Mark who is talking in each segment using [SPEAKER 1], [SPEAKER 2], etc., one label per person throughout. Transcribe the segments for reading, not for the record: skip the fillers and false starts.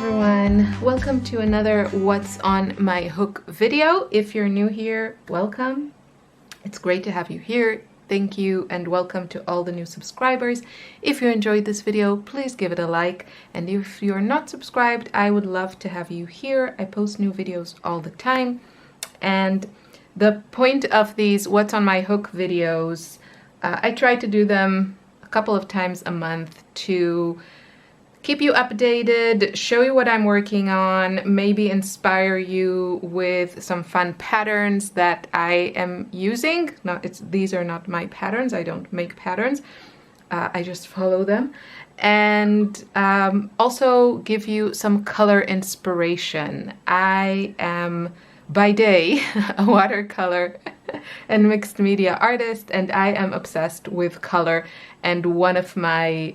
[SPEAKER 1] everyone, welcome to another What's on My Hook video. If you're new here, welcome. It's great to have you here. Thank you and welcome to all the new subscribers. If you enjoyed this video, please give it a like, and if you're not subscribed, I would love to have you here. I post new videos all the time, and the point of these What's on My Hook videos, I try to do them a couple of times a month to keep you updated, show you what I'm working on, maybe inspire you with some fun patterns that I am using. These are not my patterns, I don't make patterns, I just follow them. And also give you some color inspiration. I am by day a watercolor and mixed media artist, and I am obsessed with color, and one of my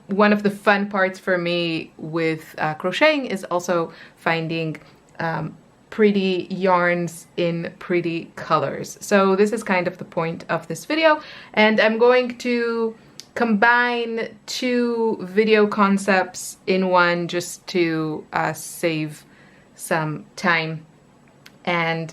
[SPEAKER 1] one of the fun parts for me with crocheting is also finding pretty yarns in pretty colors. So this is kind of the point of this video, and I'm going to combine two video concepts in one just to save some time, and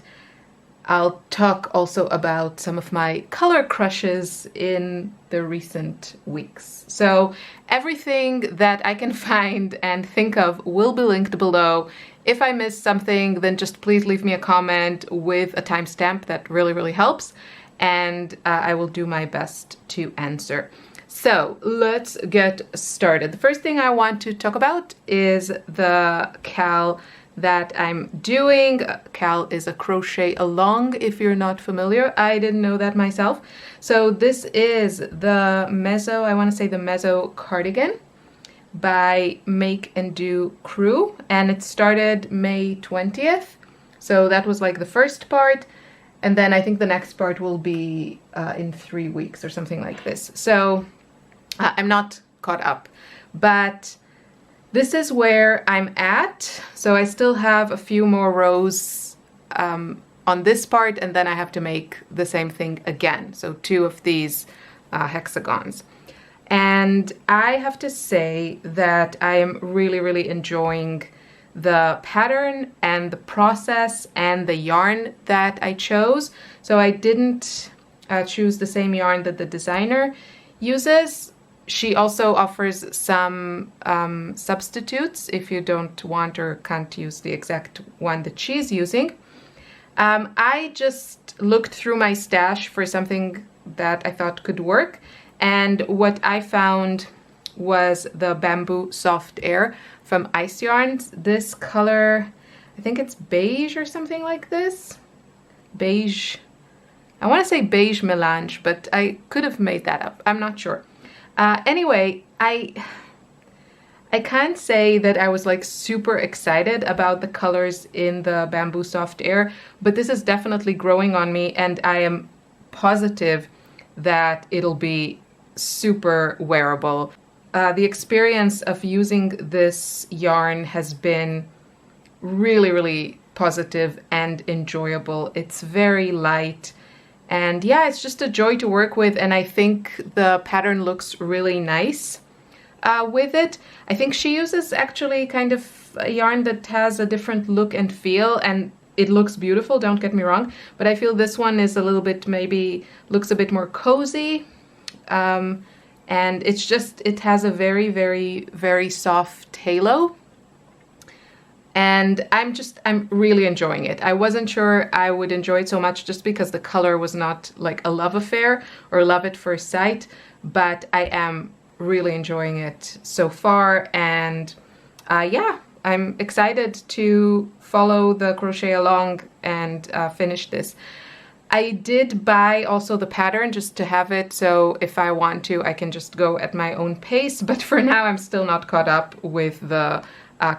[SPEAKER 1] I'll talk also about some of my color crushes in the recent weeks. So everything that I can find and think of will be linked below. If I missed something, then just please leave me a comment with a timestamp. That really helps, and I will do my best to answer. So let's get started. The first thing I want to talk about is the cal that I'm doing. Cal is a crochet along, if you're not familiar. I didn't know that myself. So this is the mezzo, I want to say the mezzo cardigan by Make and Do Crew, and it started May 20th. So that was like the first part, and then I think the next part will be in 3 weeks or something like this. So I'm not caught up, but this is where I'm at. So I still have a few more rows on this part, and then I have to make the same thing again. So 2 of these hexagons. And I have to say that I am really enjoying the pattern and the process and the yarn that I chose. So I didn't choose the same yarn that the designer uses. She also offers some substitutes if you don't want or can't use the exact one that she's using. I just looked through my stash for something that I thought could work, and what I found was the Bamboo Soft Air from Ice Yarns. This color, I think it's beige or something like this. Beige. I want to say beige melange, but I could have made that up. I'm not sure. Anyway, I can't say that I was like super excited about the colors in the Bamboo Soft Air, but this is definitely growing on me, and I am positive that it'll be super wearable. The experience of using this yarn has been really positive and enjoyable. It's very light. And yeah, it's just a joy to work with, and I think the pattern looks really nice with it. I think she uses actually kind of a yarn that has a different look and feel, and it looks beautiful, don't get me wrong, but I feel this one is a little bit, maybe looks a bit more cozy, and it's just, it has a very soft halo. And I'm really enjoying it. I wasn't sure I would enjoy it so much just because the color was not like a love affair or love at first sight, but I am really enjoying it so far. And yeah, I'm excited to follow the crochet along and finish this. I did buy also the pattern just to have it, so if I want to, I can just go at my own pace, but for now I'm still not caught up with the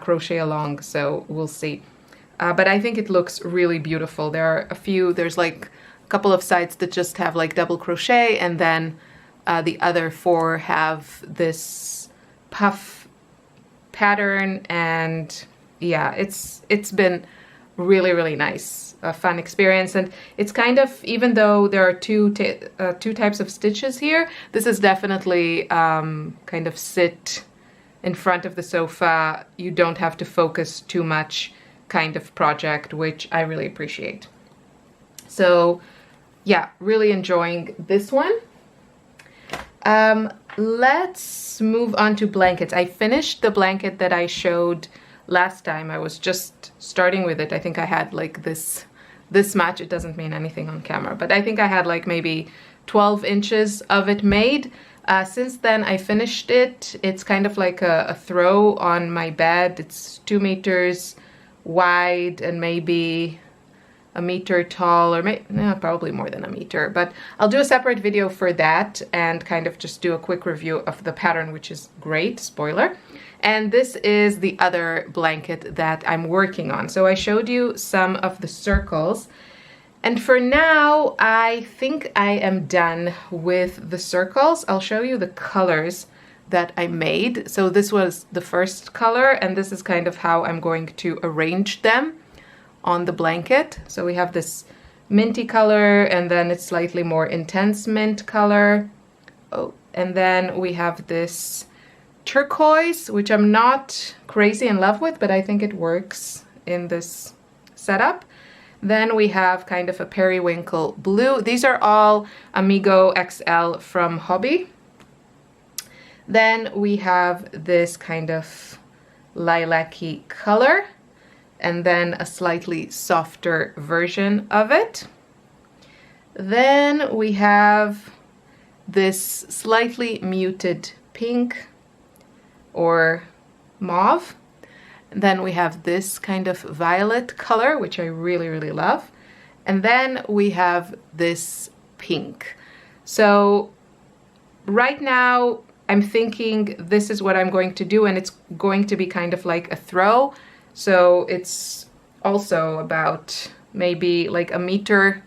[SPEAKER 1] crochet along, so we'll see. But I think it looks really beautiful. There are there's like a couple of sides that just have like double crochet, and then the other 4 have this puff pattern, and yeah, it's been really nice, a fun experience. And it's kind of, even though there are two types of stitches here, this is definitely kind of sit in front of the sofa, you don't have to focus too much kind of project, which I really appreciate. So yeah, really enjoying this one. Let's move on to blankets. I finished the blanket that I showed last time. I was just starting with it. I think I had like this much. It doesn't mean anything on camera, but I think I had like maybe 12 inches of it made. Since then I finished it. It's kind of like a throw on my bed. It's 2 meters wide and maybe a meter tall, or probably more than a meter, but I'll do a separate video for that and kind of just do a quick review of the pattern, which is great, spoiler. And this is the other blanket that I'm working on. So I showed you some of the circles, and for now I think I am done with the circles. I'll show you the colors that I made. So this was the first color, and this is kind of how I'm going to arrange them on the blanket. So we have this minty color, and then it's slightly more intense mint color. Oh, and then we have this turquoise, which I'm not crazy in love with, but I think it works in this setup. Then we have kind of a periwinkle blue. These are all Amigo XL from Hobbii. Then we have this kind of lilac-y color, and then a slightly softer version of it. Then we have this slightly muted pink or mauve. And then we have this kind of violet color, which I really, really love. And then we have this pink. So right now I'm thinking this is what I'm going to do, and it's going to be kind of like a throw. So it's also about maybe like a meter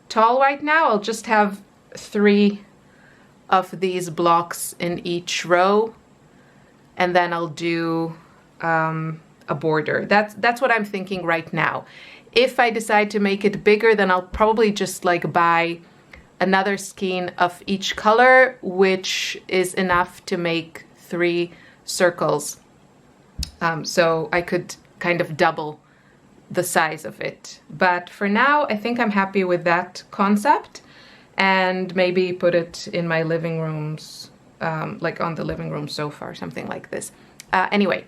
[SPEAKER 1] tall right now. I'll just have 3 of these blocks in each row, and then I'll do a border. That's what I'm thinking right now. If I decide to make it bigger, then I'll probably just like buy another skein of each color, which is enough to make 3 circles. So I could kind of double the size of it. But for now, I think I'm happy with that concept, and maybe put it in my living rooms, like on the living room sofa or something like this. Anyway,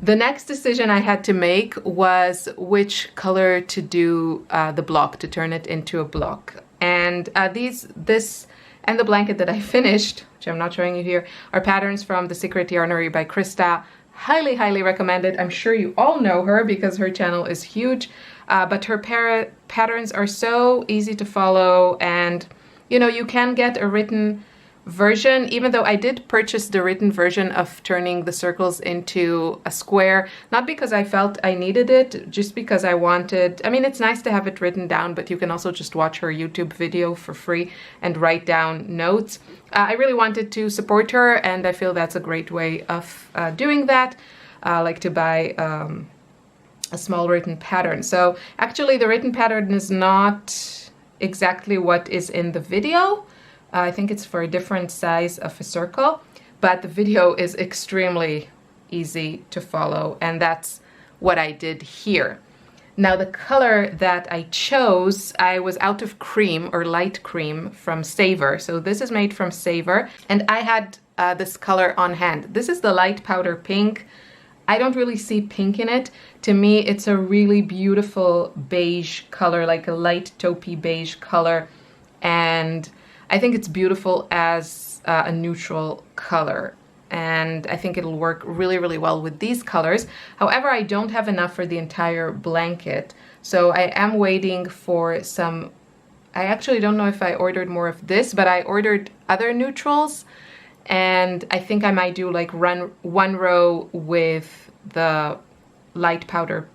[SPEAKER 1] the next decision I had to make was which color to do the block, to turn it into a block. And this and the blanket that I finished, which I'm not showing you here, are patterns from The Secret Yarnery by Krista. Highly, highly recommended. I'm sure you all know her because her channel is huge, but her patterns are so easy to follow, and you know, you can get a written version, even though I did purchase the written version of turning the circles into a square, not because I felt I needed it, just because I wanted, I mean, it's nice to have it written down, but you can also just watch her YouTube video for free and write down notes. I really wanted to support her, and I feel that's a great way of doing that, like to buy a small written pattern. So actually the written pattern is not exactly what is in the video. I think it's for a different size of a circle, but the video is extremely easy to follow, and that's what I did here. Now the color that I chose, I was out of cream or light cream from Savor. So this is made from Savor, and I had this color on hand. This is the light powder pink. I don't really see pink in it. To me, it's a really beautiful beige color, like a light taupey beige color, and I think it's beautiful as a neutral color, and I think it'll work really, really well with these colors. However, I don't have enough for the entire blanket, so I am waiting for some. I actually don't know if I ordered more of this, but I ordered other neutrals, and I think I might do like one row with the light powder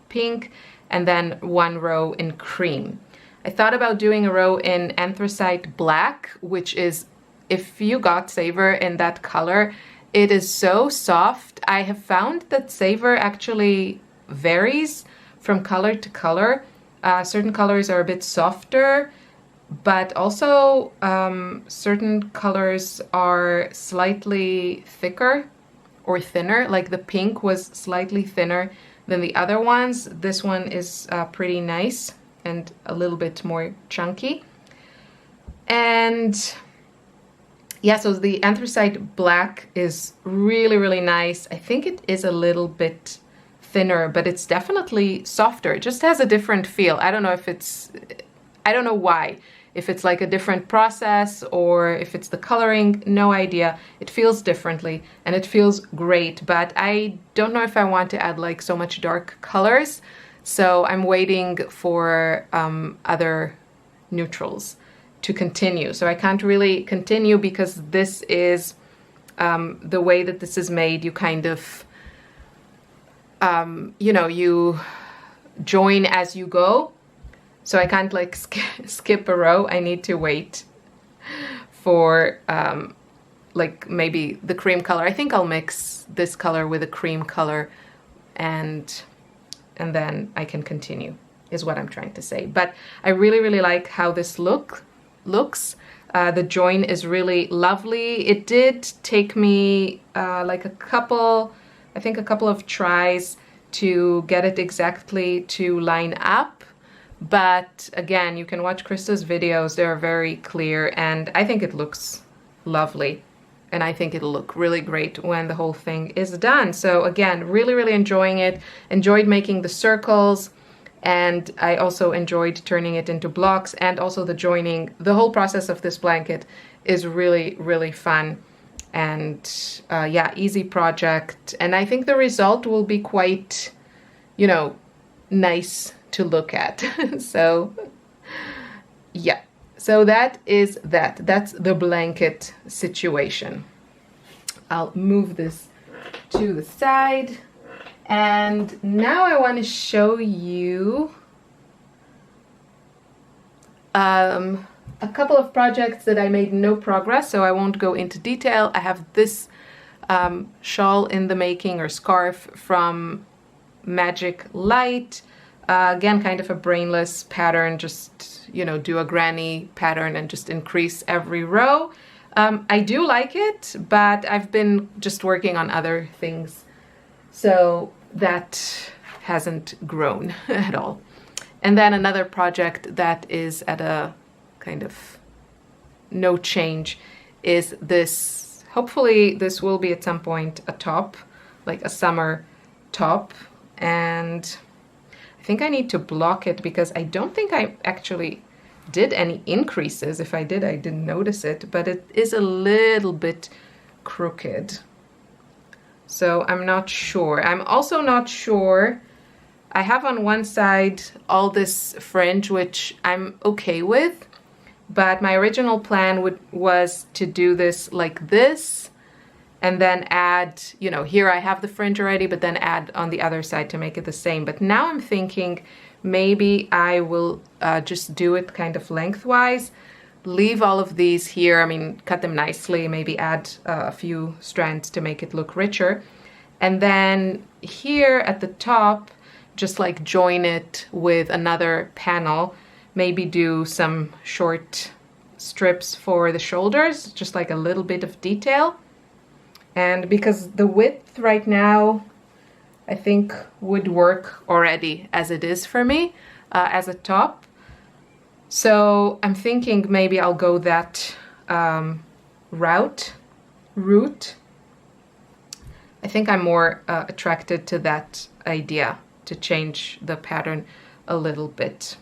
[SPEAKER 1] pink and then 1 row in cream. I thought about doing a row in anthracite black, which is, if you got Savor in that color, it is so soft. I have found that Savor actually varies from color to color. Certain colors are a bit softer, but also certain colors are slightly thicker or thinner. Like the pink was slightly thinner than the other ones. This one is pretty nice and a little bit more chunky. And yeah, so the anthracite black is really, really nice. I think it is a little bit thinner, but it's definitely softer. It just has a different feel. I don't know if it's, I don't know why. If it's like a different process or if it's the coloring, no idea. It feels differently and it feels great, but I don't know if I want to add like so much dark colors. So I'm waiting for other neutrals to continue. So I can't really continue because this is the way that this is made. You kind of, you know, you join as you go. So I can't like skip a row. I need to wait for like maybe the cream color. I think I'll mix this color with a cream color and then I can continue, is what I'm trying to say. But I really, really like how this looks. The join is really lovely. It did take me like a couple of tries to get it exactly to line up. But again, you can watch Krista's videos. They're very clear and I think it looks lovely. And I think it'll look really great when the whole thing is done. So again, really, really enjoying it. Enjoyed making the circles. And I also enjoyed turning it into blocks and also the joining. The whole process of this blanket is really, really fun. And yeah, easy project. And I think the result will be quite, you know, nice to look at. So yeah, so that is that. That's the blanket situation. I'll move this to the side. And now I want to show you a couple of projects that I made no progress, so I won't go into detail. I have this shawl in the making, or scarf, from Magic Light. Again, kind of a brainless pattern, just, you know, do a granny pattern and just increase every row. I do like it, but I've been just working on other things, so that hasn't grown at all. And then another project that is at a kind of no change is this. Hopefully this will be at some point a top, like a summer top. And I think I need to block it because I don't think I actually did any increases. If I did, I didn't notice it, but it is a little bit crooked. So I'm not sure. I'm also not sure. I have on one side all this fringe, which I'm okay with, but my original plan was to do this like this and then add, you know, here I have the fringe already, but then add on the other side to make it the same. But now I'm thinking maybe I will just do it kind of lengthwise, leave all of these here. I mean, cut them nicely, maybe add a few strands to make it look richer. And then here at the top, just like join it with another panel, maybe do some short strips for the shoulders, just like a little bit of detail. And because the width right now, I think would work already as it is for me, as a top. So I'm thinking maybe I'll go that route. I think I'm more attracted to that idea, to change the pattern a little bit.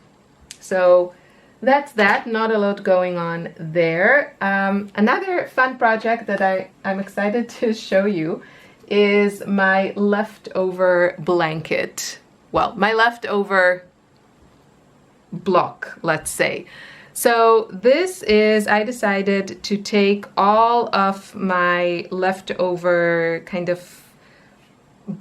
[SPEAKER 1] So that's that, not a lot going on there. Another fun project that I'm excited to show you is my leftover blanket. Well, my leftover block, let's say. So this is, I decided to take all of my leftover kind of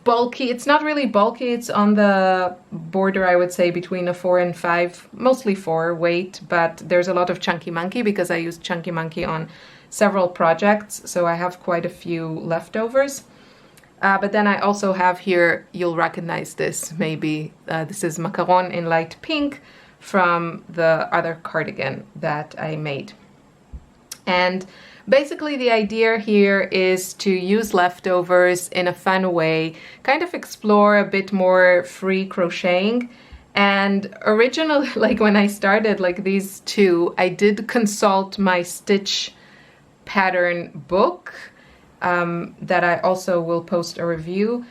[SPEAKER 1] bulky, it's not really bulky, it's on the border, I would say, between a 4 and 5, mostly 4 weight, but there's a lot of Chunky Monkey because I used Chunky Monkey on several projects, so I have quite a few leftovers. But then I also have here, you'll recognize this maybe, this is Macaron in light pink from the other cardigan that I made. And basically the idea here is to use leftovers in a fun way, kind of explore a bit more free crocheting. And originally, like when I started like these two, I did consult my stitch pattern book that I also will post a review,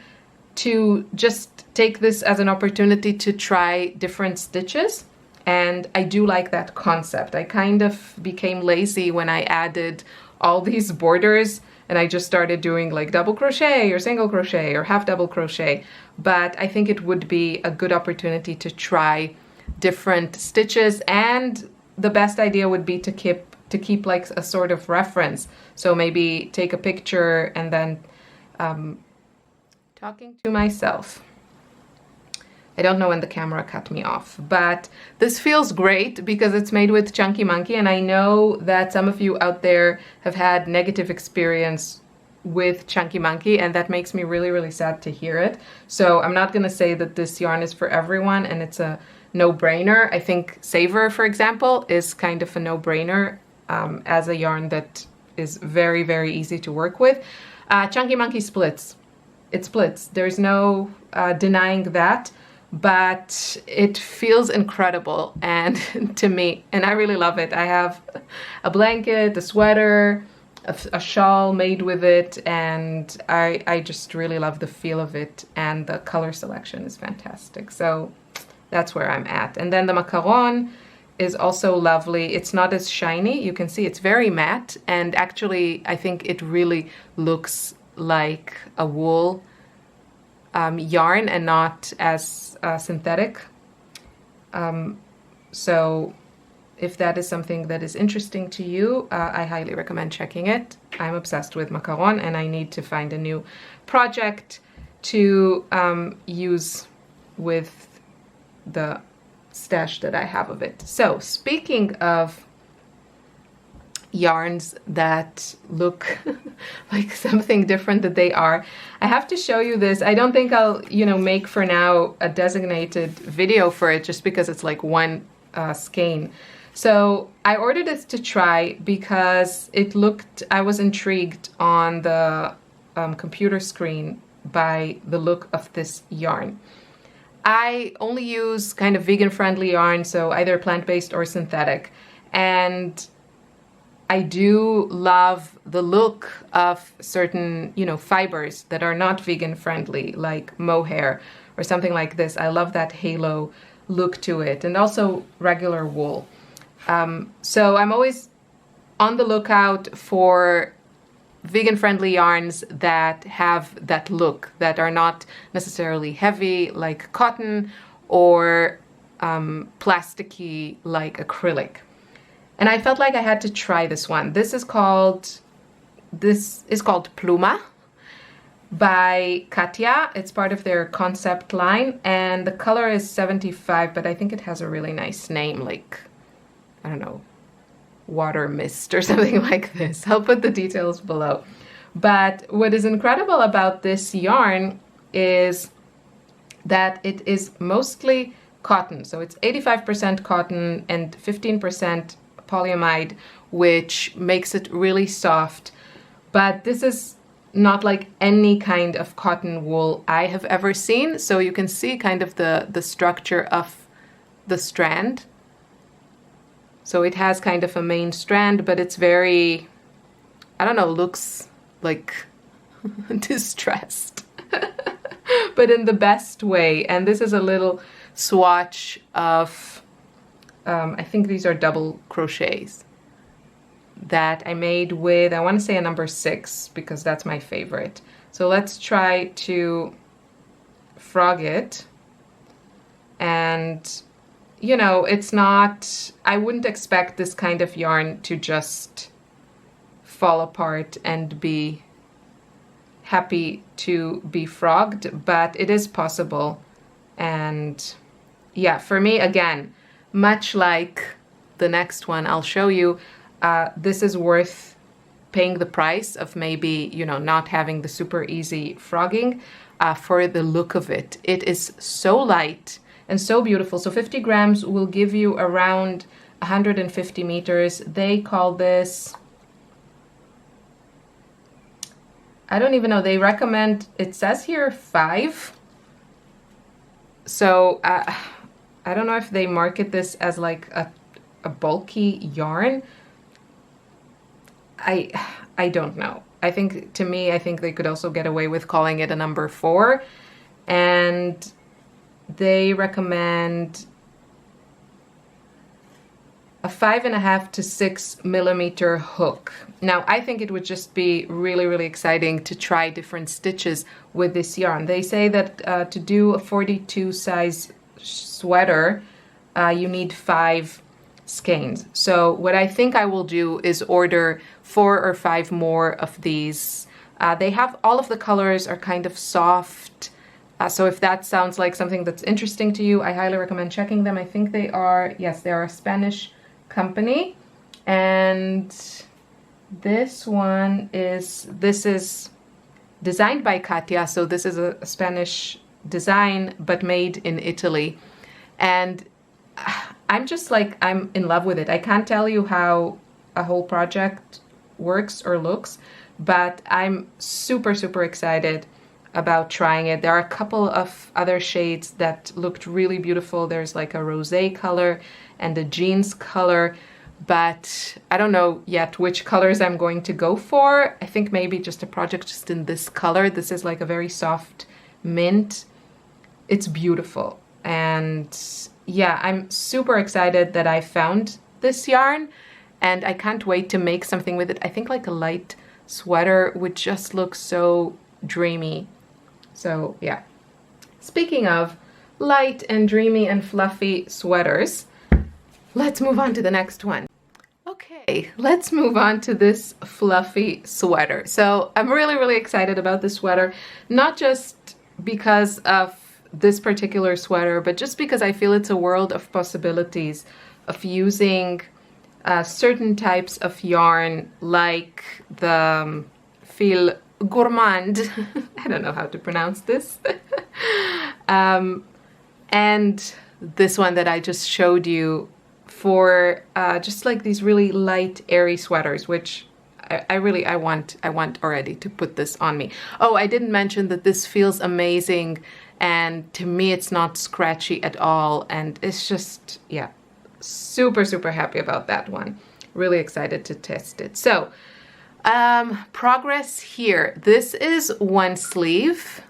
[SPEAKER 1] to just take this as an opportunity to try different stitches. And I do like that concept. I kind of became lazy when I added all these borders and I just started doing like double crochet or single crochet or half double crochet. But I think it would be a good opportunity to try different stitches, and the best idea would be to keep like a sort of reference. So maybe take a picture and then talking to myself. I don't know when the camera cut me off, but this feels great because it's made with Chunky Monkey, and I know that some of you out there have had negative experience with Chunky Monkey, and that makes me really, really sad to hear it. So I'm not gonna say that this yarn is for everyone and it's a no-brainer. I think Savor, for example, is kind of a no-brainer as a yarn that is very, very easy to work with. Chunky Monkey splits. It splits. There's no denying that. But it feels incredible, and to me, and I really love it. I have a blanket, a sweater, a shawl made with it, and I just really love the feel of it, and the color selection is fantastic. So that's where I'm at. And then the Macaron is also lovely. It's not as shiny. You can see it's very matte, and actually I think it really looks like a wool yarn and not as synthetic. So if that is something that is interesting to you, I highly recommend checking it. I'm obsessed with Macaron, and I need to find a new project to use with the stash that I have of it. So speaking of yarns that look like something different that they are, I have to show you this. I don't think I'll, make for now a designated video for it, just because it's like one skein. So I ordered it to try because I was intrigued on the computer screen by the look of this yarn. I only use kind of vegan-friendly yarn, so either plant-based or synthetic, and I do love the look of certain, fibers that are not vegan friendly, like mohair or something like this. I love that halo look to it, and also regular wool. So I'm always on the lookout for vegan friendly yarns that have that look, that are not necessarily heavy like cotton or plasticky like acrylic. And I felt like I had to try this one. This is called Pluma by Katia. It's part of their concept line, and the color is 75, but I think it has a really nice name, like, I don't know, water mist or something like this. I'll put the details below. But what is incredible about this yarn is that it is mostly cotton. So it's 85% cotton and 15% polyamide, which makes it really soft. But this is not like any kind of cotton wool I have ever seen. So you can see kind of the structure of the strand. So it has kind of a main strand, but it's very, I don't know, looks like distressed, but in the best way. And this is a little swatch of, I think these are double crochets that I made with, I want to say a number 6, because that's my favorite. So let's try to frog it. And it's not, I wouldn't expect this kind of yarn to just fall apart and be happy to be frogged, but it is possible. And yeah, for me, again, much like the next one I'll show you, this is worth paying the price of maybe, not having the super easy frogging for the look of it. It is so light and so beautiful. So 50 grams will give you around 150 meters. They call this I don't even know, they recommend, it says here 5. So I don't know if they market this as like a bulky yarn. I don't know. I think, to me, I think they could also get away with calling it a number 4. And they recommend a 5.5 to 6 millimeter hook. Now, I think it would just be really, really exciting to try different stitches with this yarn. They say that to do a 42 size sweater, you need 5 skeins. So what I think I will do is order 4 or 5 more of these. They have, all of the colors are kind of soft. So if that sounds like something that's interesting to you, I highly recommend checking them. I think they are, yes, they are a Spanish company. And this one is, this is designed by Katia. So this is a Spanish design, but made in Italy. And I'm just like, I'm in love with it. I can't tell you how a whole project works or looks, but I'm super, super excited about trying it. There are a couple of other shades that looked really beautiful. There's like a rosé color and a jeans color, but I don't know yet which colors I'm going to go for. I think maybe just a project just in this color. This is like a very soft mint. It's beautiful. And yeah, I'm super excited that I found this yarn, and I can't wait to make something with it. I think like a light sweater would just look so dreamy. So yeah, speaking of light and dreamy and fluffy sweaters, let's move on to the next one. Okay, let's move on to this fluffy sweater. So I'm really, really excited about this sweater, not just because of this particular sweater, but just because I feel it's a world of possibilities of using certain types of yarn, like the Phildar Gourmand. I don't know how to pronounce this. And this one that I just showed you, for just like these really light, airy sweaters, which I want already to put this on me. Oh, I didn't mention that this feels amazing, and to me it's not scratchy at all, and it's just, yeah, super, super happy about that one. Really excited to test it. So progress here. This is one sleeve.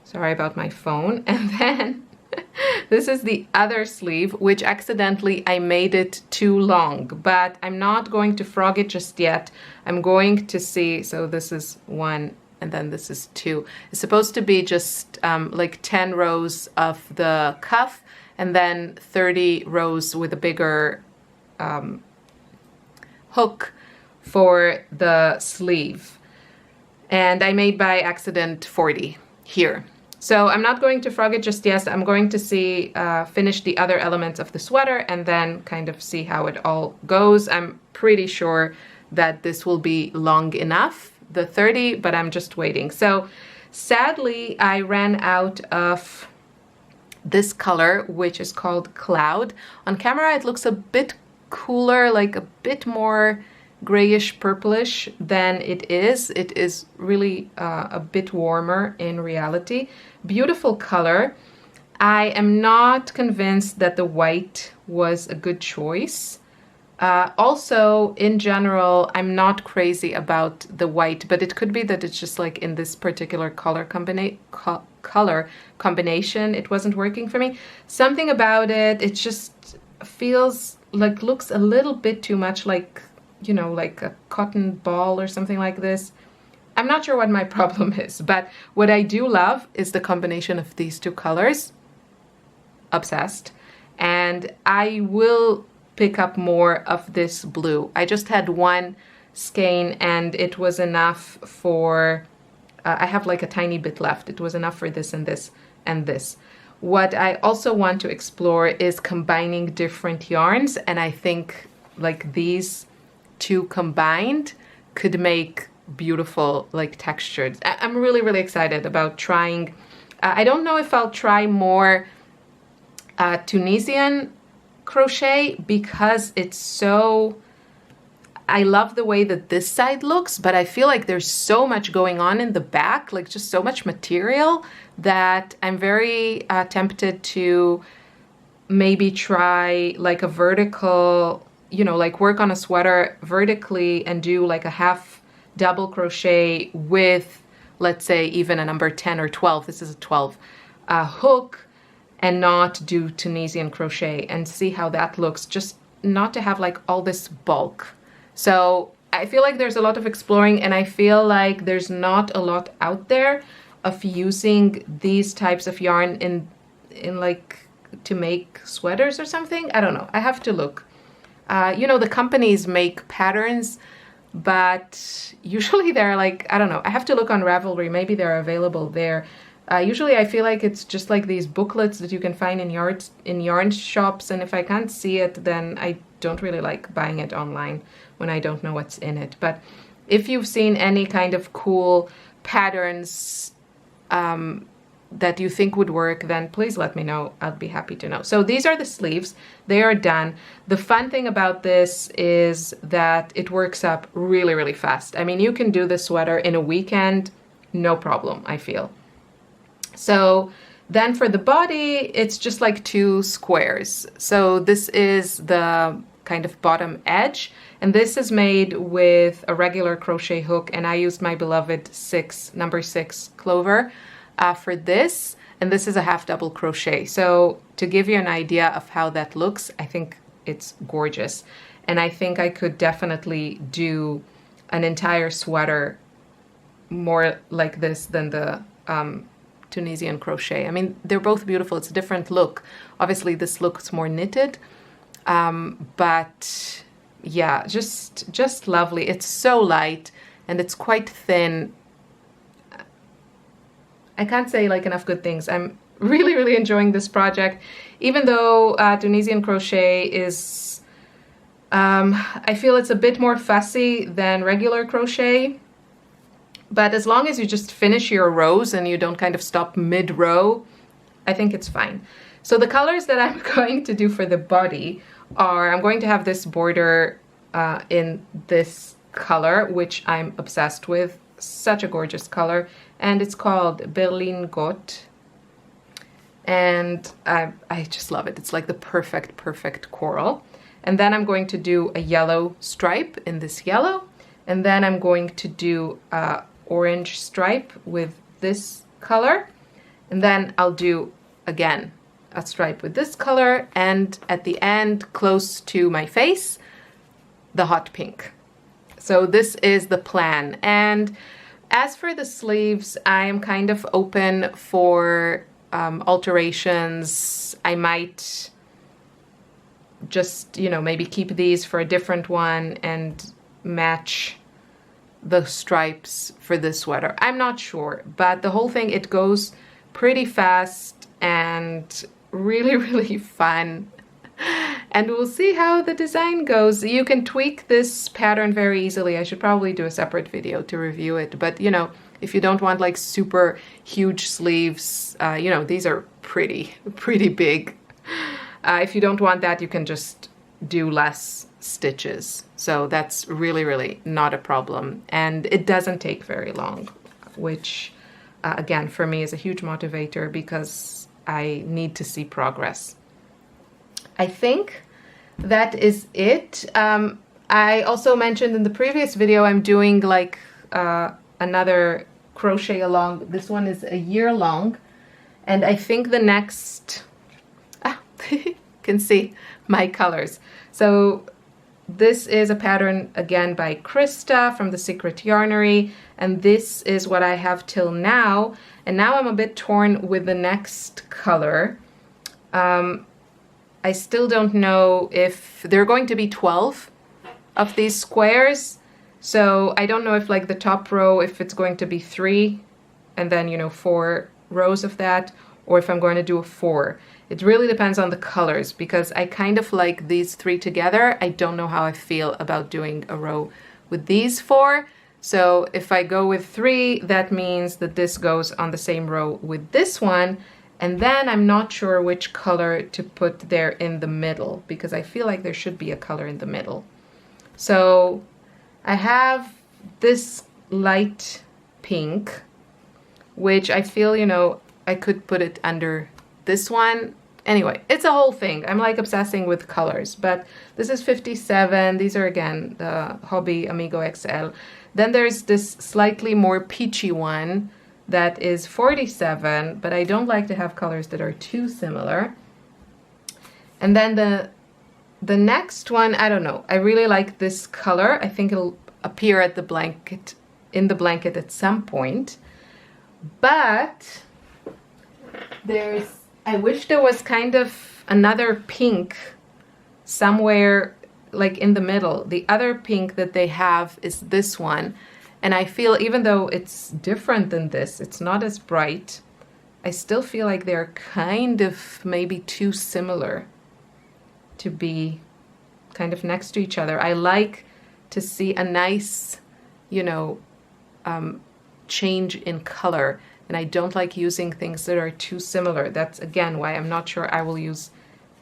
[SPEAKER 1] Sorry about my phone. And then this is the other sleeve, which accidentally I made it too long, but I'm not going to frog it just yet. I'm going to see, so this is 1 and then this is 2. It's supposed to be just like 10 rows of the cuff and then 30 rows with a bigger hook for the sleeve. And I made by accident 40 here. So I'm not going to frog it just yet. I'm going to see, finish the other elements of the sweater and then kind of see how it all goes. I'm pretty sure that this will be long enough, the 30, but I'm just waiting. So sadly, I ran out of this color, which is called Cloud. On camera, it looks a bit cooler, like a bit more grayish purplish than it is. It is really a bit warmer in reality. Beautiful color. I am not convinced that the white was a good choice. Also, in general, I'm not crazy about the white, but it could be that it's just like in this particular color combination, it wasn't working for me. Something about it, it just feels like, looks a little bit too much like, you know, like a cotton ball or something like this. I'm not sure what my problem is, but what I do love is the combination of these two colors. Obsessed. And I will pick up more of this blue. I just had 1 skein and it was enough for, I have like a tiny bit left. It was enough for this and this and this. What I also want to explore is combining different yarns, and I think like these 2 combined could make beautiful like textures. I'm really, really excited about trying. I don't know if I'll try more Tunisian crochet because it's so, I love the way that this side looks, but I feel like there's so much going on in the back, like just so much material, that I'm very tempted to maybe try like a vertical, you know, like work on a sweater vertically and do like a half double crochet with, let's say, even a number 10 or 12, this is a 12, hook, and not do Tunisian crochet and see how that looks, just not to have like all this bulk. So I feel like there's a lot of exploring, and I feel like there's not a lot out there of using these types of yarn in like to make sweaters or something. I don't know, I have to look. You know, the companies make patterns, but usually they're like, I don't know, I have to look on Ravelry, maybe they're available there. Usually I feel like it's just like these booklets that you can find in yarn shops, and if I can't see it, then I don't really like buying it online when I don't know what's in it. But if you've seen any kind of cool patterns that you think would work, then please let me know. I'll be happy to know. So these are the sleeves. They are done. The fun thing about this is that it works up really, really fast. I mean, you can do this sweater in a weekend, no problem, I feel. So then for the body, it's just like 2 squares. So this is the kind of bottom edge, and this is made with a regular crochet hook, and I used my beloved number 6 clover for this, and this is a half double crochet. So to give you an idea of how that looks, I think it's gorgeous, and I think I could definitely do an entire sweater more like this than the Tunisian crochet. I mean, they're both beautiful. It's a different look. Obviously this looks more knitted, but yeah, just lovely. It's so light and it's quite thin. I can't say like enough good things. I'm really, really enjoying this project, even though Tunisian crochet is, I feel it's a bit more fussy than regular crochet, but as long as you just finish your rows and you don't kind of stop mid-row, I think it's fine. So the colors that I'm going to do for the body are, I'm going to have this border in this color, which I'm obsessed with. Such a gorgeous color, and it's called berlingot, and I just love it. It's like the perfect coral. And then I'm going to do a yellow stripe in this yellow, and then I'm going to do a orange stripe with this color, and then I'll do again a stripe with this color, and at the end, close to my face, the hot pink. So this is the plan. And as for the sleeves, I am kind of open for alterations. I might just, you know, maybe keep these for a different one and match the stripes for this sweater. I'm not sure, but the whole thing, it goes pretty fast and really, really fun. And we'll see how the design goes. You can tweak this pattern very easily. I should probably do a separate video to review it. But, you know, if you don't want like super huge sleeves, you know, these are pretty big. If you don't want that, you can just do less stitches. So that's really, really not a problem. And it doesn't take very long, which, again, for me is a huge motivator because I need to see progress. I think that is it. I also mentioned in the previous video I'm doing like another crochet along. This one is a year long, and I think the next can see my colors. So this is a pattern again by Krista from the Secret Yarnery, and this is what I have till now. And now I'm a bit torn with the next color. I still don't know if there are going to be 12 of these squares. So I don't know if like the top row, if it's going to be 3 and then, you know, 4 rows of that, or if I'm going to do a 4. It really depends on the colors because I kind of like these 3 together. I don't know how I feel about doing a row with these 4. So if I go with 3, that means that this goes on the same row with this one. And then I'm not sure which color to put there in the middle because I feel like there should be a color in the middle. So I have this light pink, which I feel, you know, I could put it under this one. Anyway, it's a whole thing. I'm like obsessing with colors, but this is 57. These are again the Hobbii Amigo XL. Then there's this slightly more peachy one that is 47, but I don't like to have colors that are too similar. And then the next one, I don't know. I really like this color. I think it'll appear at the blanket, in the blanket at some point. But I wish there was kind of another pink somewhere like in the middle. The other pink that they have is this one. And I feel even though it's different than this, it's not as bright, I still feel like they're kind of maybe too similar to be kind of next to each other. I like to see a nice, you know, change in color. And I don't like using things that are too similar. That's again why I'm not sure I will use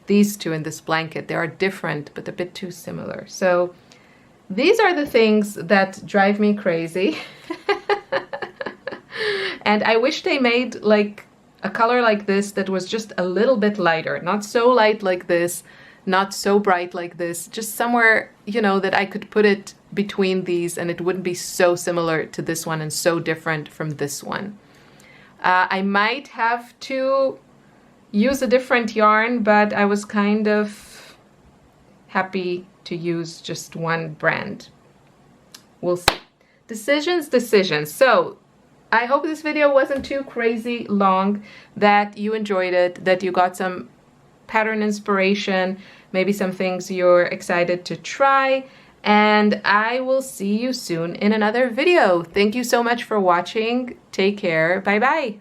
[SPEAKER 1] these two in this blanket. They are different, but a bit too similar. So these are the things that drive me crazy. And I wish they made like a color like this that was just a little bit lighter, not so light like this, not so bright like this, just somewhere, you know, that I could put it between these and it wouldn't be so similar to this one and so different from this one. I might have to use a different yarn, but I was kind of happy to use just one brand. We'll see. Decisions. So I hope this video wasn't too crazy long, that you enjoyed it, that you got some pattern inspiration, maybe some things you're excited to try, and I will see you soon in another video. Thank you so much for watching. Take care. Bye bye.